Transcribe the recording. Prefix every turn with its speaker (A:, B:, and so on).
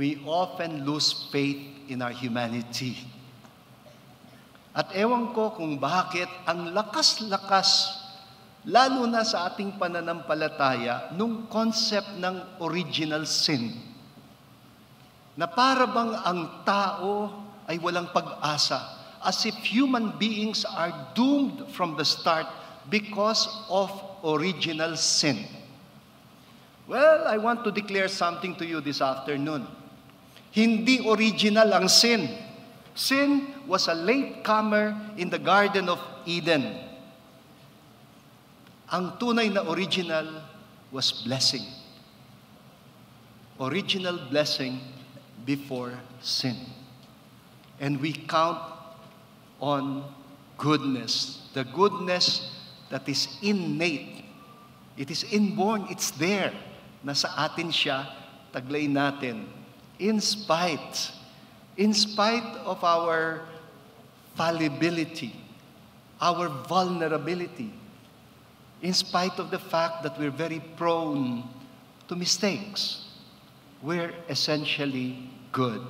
A: we often lose faith in our humanity. At ewan ko kung bakit ang lakas-lakas, lalo na sa ating pananampalataya, nung concept ng original sin. Na para bang ang tao ay walang pag-asa, as if human beings are doomed from the start because of original sin. Well, I want to declare something to you this afternoon. Hindi original ang sin. Sin was a latecomer in the Garden of Eden. Ang tunay na original was blessing. Original blessing before sin. And we count on goodness. The goodness that is innate. It is inborn. It's there. Nasa atin siya, taglay natin. In spite of our fallibility, our vulnerability, in spite of the fact that we're very prone to mistakes, we're essentially good.